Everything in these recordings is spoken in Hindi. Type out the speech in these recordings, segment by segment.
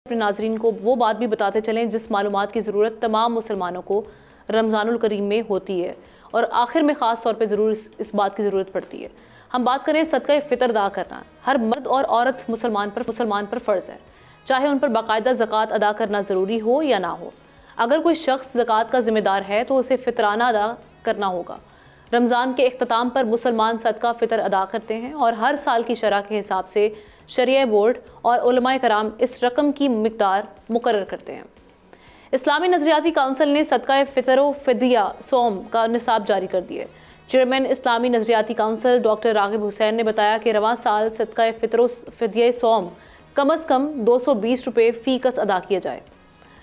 अपने नाजरीन को वो बात भी बताते चलें जिस मालूमात की ज़रूरत तमाम मुसलमानों को रमज़ानुल करीम में होती है और आखिर में ख़ास तौर पे ज़रूर इस बात की ज़रूरत पड़ती है। हम बात करें सदका फ़ितर अदा करना। हर मर्द और औरत मुसलमान पर फ़र्ज़ है, चाहे उन पर बाकायदा ज़कात अदा करना ज़रूरी हो या ना हो। अगर कोई शख्स ज़कात का ज़िम्मेदार है तो उसे फ़ितराना अदा करना होगा। रमज़ान के इख्तिताम पर मुसलमान सदका फ़ितर अदा करते हैं और हर साल की शरह के हिसाब से शरिया बोर्ड और उलमाए कराम इस रकम की मिकदार मुकर्रर करते हैं। इस्लामी नज़रियाती काउंसिल ने सदका फ़ितर व फ़िदिया सौम का निसाब जारी कर दिया। चेयरमैन इस्लामी नज़रियाती काउंसिल डॉक्टर रागिब हुसैन ने बताया कि रवां साल सदका फ़ितर व फ़िदिया सौम कम अज़ कम 220 रुपये फ़ी कस अदा किया जाए।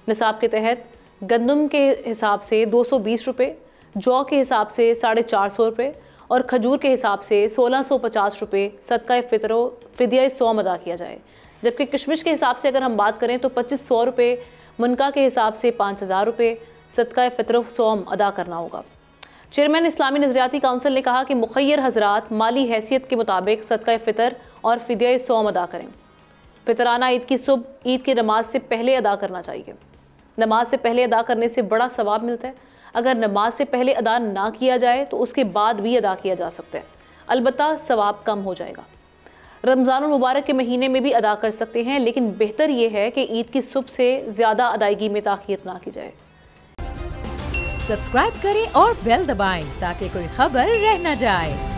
निसाब के तहत गंदम के हिसाब से 220 रुपये, जौ के हिसाब से 450 रुपये और खजूर के हिसाब से 1650 रुपये सदका फ़ितर व फ़िदिया सौम अदा किया जाए। जबकि किशमिश के हिसाब से अगर हम बात करें तो 2500 रुपये, मुनका के हिसाब से 5000 रुपये सदका फ़ितर व सौम अदा करना होगा। चेयरमैन इस्लामी नज़रियाती काउंसिल ने कहा कि मुखय्यर हज़रात माली हैसियत के मुताबिक सदका फ़ितर और फ़िदिया सौम अदा करें। फ़ितराना ईद की सुबह ईद की नमाज से पहले अदा करना चाहिए। नमाज से पहले अदा करने से बड़ा सवाब मिलता है। अगर नमाज से पहले अदा ना किया जाए तो उसके बाद भी अदा किया जा सकता है, अलबत्ता सवाब कम हो जाएगा। रमज़ानुल मुबारक के महीने में भी अदा कर सकते हैं, लेकिन बेहतर यह है कि ईद की सुबह से ज़्यादा अदायगी में ताख़ीर ना की जाए। सब्सक्राइब करें और बेल दबाएं ताकि कोई खबर रह न जाए।